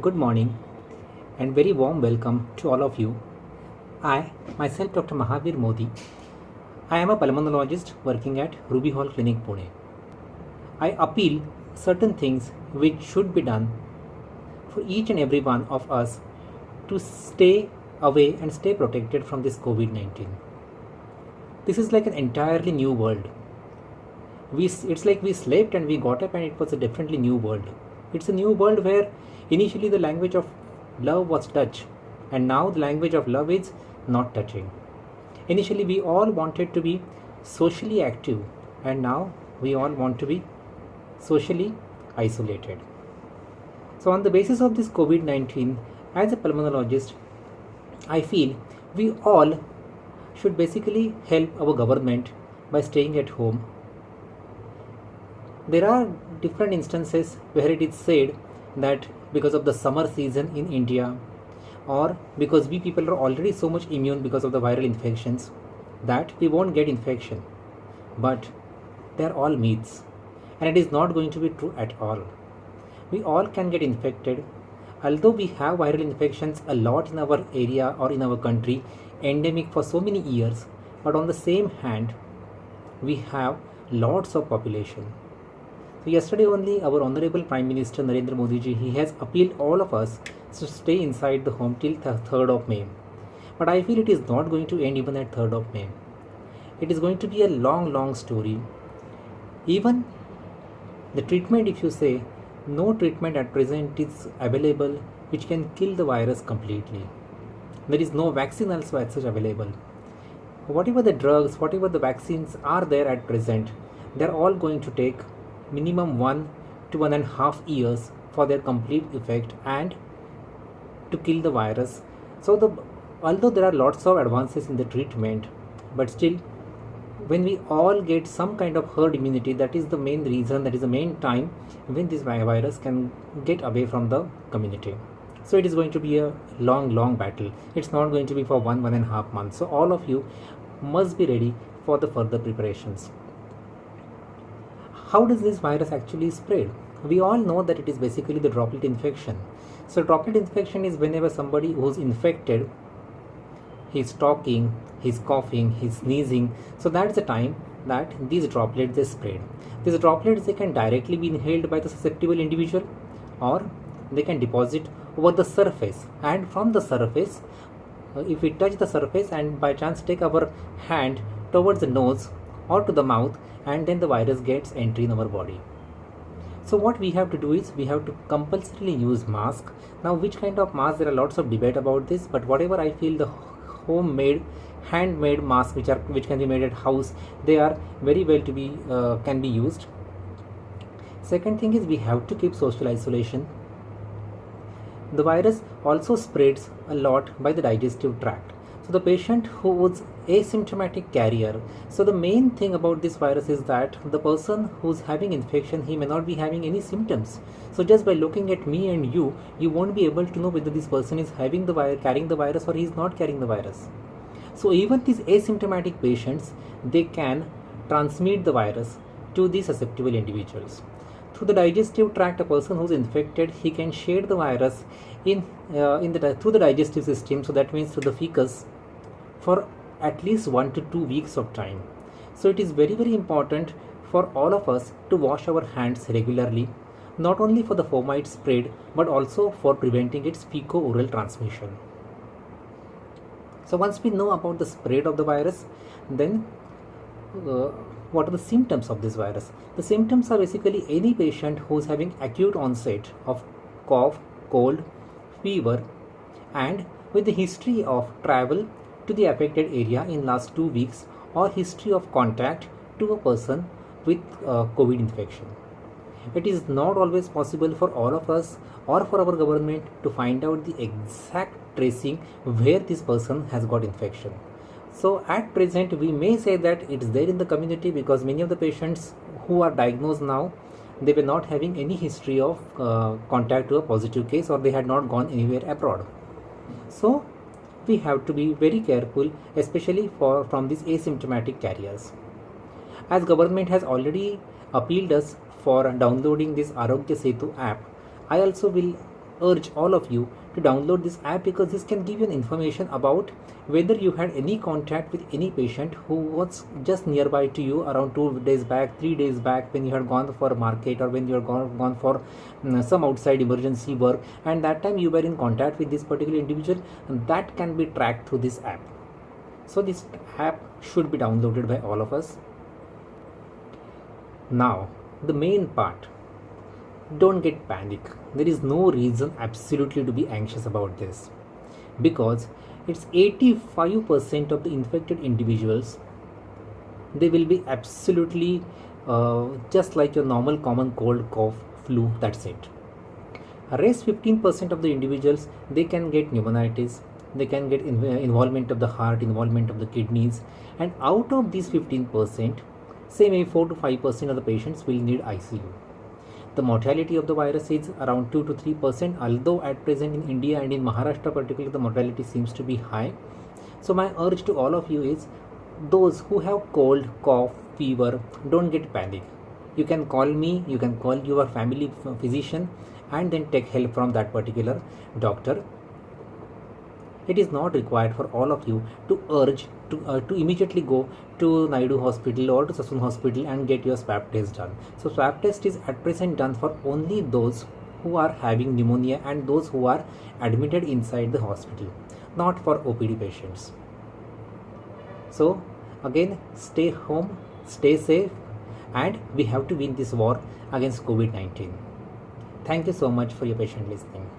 Good morning and very warm welcome to all of you. I, myself Dr. Mahavir Modi, I am a pulmonologist working at Ruby Hall Clinic, Pune. I appeal certain things which should be done for each and every one of us to stay away and stay protected from this COVID-19. This is like an entirely new world. It's like we slept and we got up and it was a definitely new world. It's a new world where initially the language of love was touch, and now the language of love is not touching. Initially we all wanted to be socially active, and now we all want to be socially isolated. So on the basis of this COVID-19, as a pulmonologist, I feel we all should basically help our government by staying at home. There are different instances where it is said that because of the summer season in India, or because we people are already so much immune because of the viral infections, that we won't get infection. But they are all myths, and it is not going to be true at all. We all can get infected. Although we have viral infections a lot in our area or in our country, endemic for so many years, but on the same hand, we have lots of population. So yesterday only our Honorable Prime Minister Narendra Modi ji, he has appealed all of us to stay inside the home till 3rd of May. But I feel it is not going to end even at 3rd of May. It is going to be a long story. Even the treatment, if you say, no treatment at present is available which can kill the virus completely. There is no vaccine also as such available. Whatever the drugs, whatever the vaccines are there at present, they are all going to take minimum 1 to 1.5 years for their complete effect and to kill the virus. So although there are lots of advances in the treatment, but still when we all get some kind of herd immunity, that is the main reason, that is the main time when this virus can get away from the community. So it is going to be a long battle. It's not going to be for 1.5 months. So all of you must be ready for the further preparations. How does this virus actually spread? We all know that it is basically the droplet infection. So droplet infection is whenever somebody who's infected, he's talking, he's coughing, he's sneezing. So that's the time that these droplets they spread. These droplets, they can directly be inhaled by the susceptible individual, or they can deposit over the surface, and from the surface, if we touch the surface and by chance take our hand towards the nose or to the mouth, and then the virus gets entry in our body. So what we have to do is we have to compulsorily use mask. Now which kind of mask, there are lots of debate about this, but whatever I feel, the homemade handmade masks which can be made at house, they are very well to be can be used. Second thing is we have to keep social isolation. The virus also spreads a lot by the digestive tract. So the patient who is asymptomatic carrier, so the main thing about this virus is that the person who's having infection, he may not be having any symptoms. So just by looking at me and you won't be able to know whether this person is having the virus, carrying the virus, or he is not carrying the virus. So even these asymptomatic patients, they can transmit the virus to the susceptible individuals. Through the digestive tract, a person who's infected, he can share the virus through the digestive system. So that means through the fecus, for at least 1 to 2 weeks of time. So it is very important for all of us to wash our hands regularly, not only for the fomite spread, but also for preventing its fecal-oral transmission. So once we know about the spread of the virus, then what are the symptoms of this virus? The symptoms are basically any patient who is having acute onset of cough, cold, fever, and with the history of travel to the affected area in last 2 weeks, or history of contact to a person with COVID infection. It is not always possible for all of us or for our government to find out the exact tracing where this person has got infection. So at present we may say that it is there in the community because many of the patients who are diagnosed now, they were not having any history of contact to a positive case, or they had not gone anywhere abroad. So we have to be very careful, especially from these asymptomatic carriers. As government has already appealed us for downloading this Arogya Setu app, I also will urge all of you to download this app, because this can give you an information about whether you had any contact with any patient who was just nearby to you around 2 days back, 3 days back, when you had gone for a market, or when you had gone for some outside emergency work, and that time you were in contact with this particular individual, and that can be tracked through this app. So this app should be downloaded by all of us. Now the main part, don't get panic. There is no reason absolutely to be anxious about this, because it's 85% of the infected individuals, they will be absolutely just like your normal common cold, cough, flu, that's it. Rest 15% of the individuals, they can get pneumonitis, they can get involvement of the heart, involvement of the kidneys, and out of these 15%, say maybe 4 to 5% of the patients will need ICU. The mortality of the virus is around 2 to 3%, although at present in India and in Maharashtra particularly, the mortality seems to be high. So my urge to all of you is, those who have cold, cough, fever, don't get panic. You can call me, you can call your family physician, and then take help from that particular doctor. It is not required for all of you to urge to immediately go to Naidu Hospital or to Sassoon Hospital and get your swab test done. So swab test is at present done for only those who are having pneumonia and those who are admitted inside the hospital, not for OPD patients. So again, stay home, stay safe, and we have to win this war against COVID-19. Thank you so much for your patient listening.